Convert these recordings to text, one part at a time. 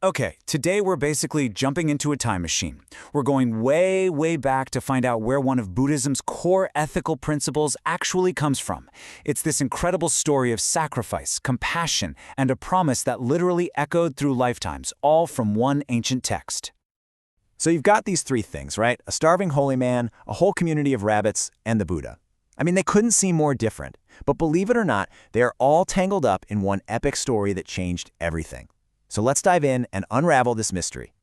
Okay, today we're basically jumping into a time machine. We're going way, way back to find out where one of Buddhism's core ethical principles actually comes from. It's this incredible story of sacrifice, compassion, and a promise that literally echoed through lifetimes, all from one ancient text. So you've got these three things, right? A starving holy man, a whole community of rabbits, and the Buddha. I mean, they couldn't seem more different. But believe it or not, they are all tangled up in one epic story that changed everything. So let's dive in and unravel this mystery.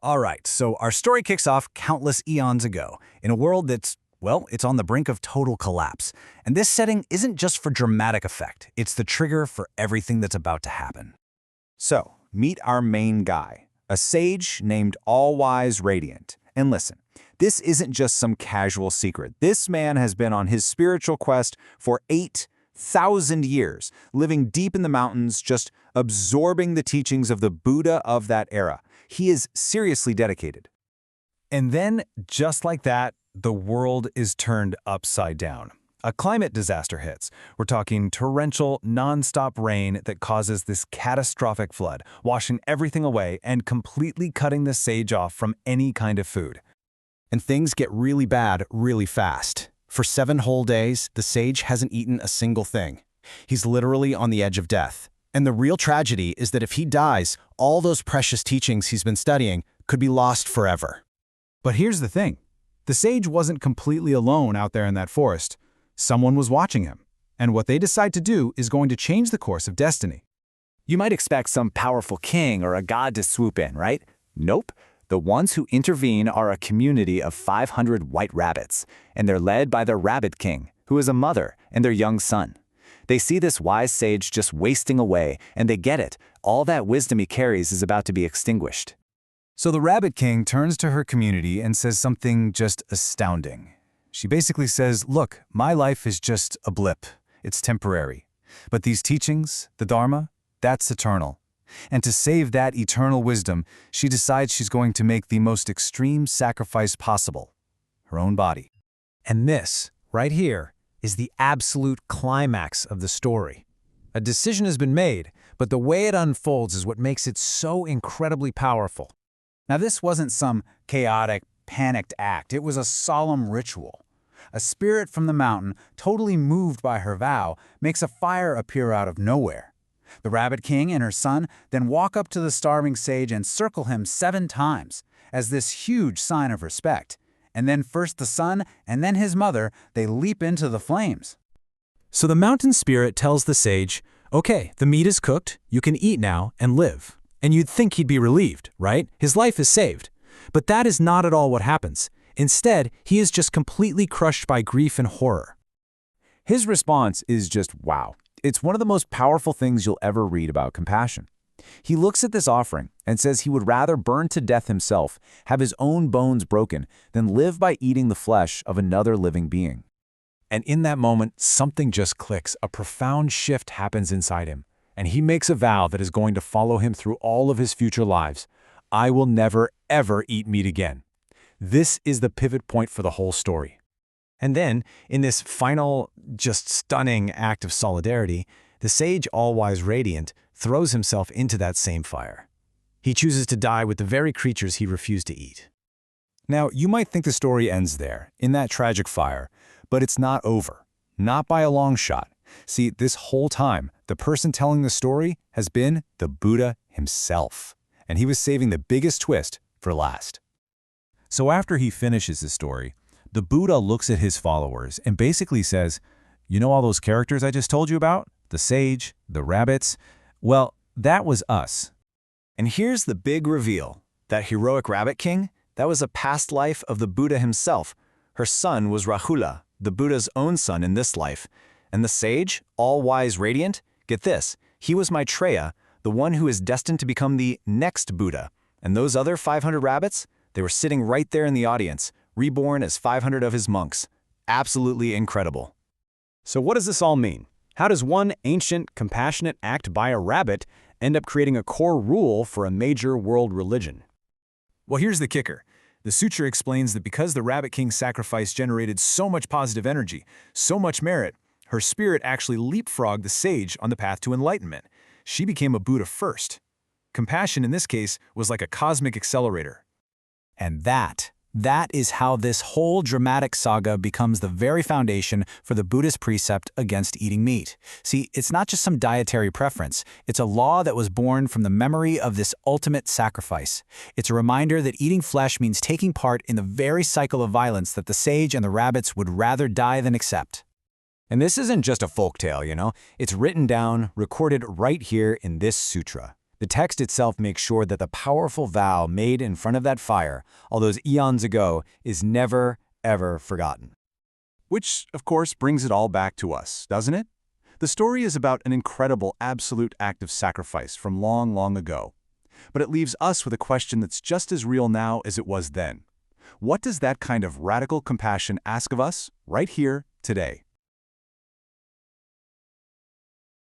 All right, so our story kicks off countless eons ago, in a world that's, well, it's on the brink of total collapse. And this setting isn't just for dramatic effect, it's the trigger for everything that's about to happen. So, meet our main guy, a sage named All-Wise Radiant. And listen, this isn't just some casual secret. This man has been on his spiritual quest for 8,000 years, living deep in the mountains, just absorbing the teachings of the Buddha of that era. He is seriously dedicated. And then, just like that, the world is turned upside down. A climate disaster hits. We're talking torrential, non-stop rain that causes this catastrophic flood, washing everything away and completely cutting the sage off from any kind of food. And things get really bad really fast. For 7 whole days, the sage hasn't eaten a single thing. He's literally on the edge of death. And the real tragedy is that if he dies, all those precious teachings he's been studying could be lost forever. But here's the thing. The sage wasn't completely alone out there in that forest. Someone was watching him. And what they decide to do is going to change the course of destiny. You might expect some powerful king or a god to swoop in, right? Nope. The ones who intervene are a community of 500 white rabbits, and they're led by their rabbit king, who is a mother and their young son. They see this wise sage just wasting away, and they get it. All that wisdom he carries is about to be extinguished. So the Rabbit King turns to her community and says something just astounding. She basically says, look, my life is just a blip. It's temporary. But these teachings, the Dharma, that's eternal. And to save that eternal wisdom, she decides she's going to make the most extreme sacrifice possible, her own body. And this, right here, is the absolute climax of the story. A decision has been made, but the way it unfolds is what makes it so incredibly powerful. Now, this wasn't some chaotic, panicked act. It was a solemn ritual. A spirit from the mountain, totally moved by her vow, makes a fire appear out of nowhere. The Rabbit King and her son then walk up to the starving sage and circle him 7 times, as this huge sign of respect. And then first the son and then his mother, they leap into the flames. So the mountain spirit tells the sage, okay, the meat is cooked, you can eat now and live. And you'd think he'd be relieved, right? His life is saved. But that is not at all what happens. Instead, he is just completely crushed by grief and horror. His response is just wow. It's one of the most powerful things you'll ever read about compassion. He looks at this offering and says he would rather burn to death himself, have his own bones broken, than live by eating the flesh of another living being. And in that moment, something just clicks. A profound shift happens inside him, and he makes a vow that is going to follow him through all of his future lives. I will never, ever eat meat again. This is the pivot point for the whole story. And then, in this final, just stunning act of solidarity, the sage All-Wise Radiant throws himself into that same fire. He chooses to die with the very creatures he refused to eat. Now, you might think the story ends there, in that tragic fire, but it's not over. Not by a long shot. See, this whole time, the person telling the story has been the Buddha himself. And he was saving the biggest twist for last. So after he finishes his story, the Buddha looks at his followers and basically says, you know all those characters I just told you about? The sage, the rabbits? Well, that was us. And here's the big reveal. That heroic rabbit king, that was a past life of the Buddha himself. Her son was Rahula, the Buddha's own son in this life. And the sage, All-Wise Radiant, get this, he was Maitreya, the one who is destined to become the next Buddha. And those other 500 rabbits, they were sitting right there in the audience, reborn as 500 of his monks. Absolutely incredible. So what does this all mean? How does one ancient, compassionate act by a rabbit end up creating a core rule for a major world religion? Well, here's the kicker. The Sutra explains that because the Rabbit King's sacrifice generated so much positive energy, so much merit, her spirit actually leapfrogged the sage on the path to enlightenment. She became a Buddha first. Compassion, in this case, was like a cosmic accelerator. And that is how this whole dramatic saga becomes the very foundation for the Buddhist precept against eating meat. See, it's not just some dietary preference. It's a law that was born from the memory of this ultimate sacrifice. It's a reminder that eating flesh means taking part in the very cycle of violence that the sage and the rabbits would rather die than accept. And this isn't just a folktale, you know? It's written down, recorded right here in this sutra. The text itself makes sure that the powerful vow made in front of that fire, all those eons ago, is never, ever forgotten. Which, of course, brings it all back to us, doesn't it? The story is about an incredible absolute act of sacrifice from long, long ago. But it leaves us with a question that's just as real now as it was then. What does that kind of radical compassion ask of us, right here, today?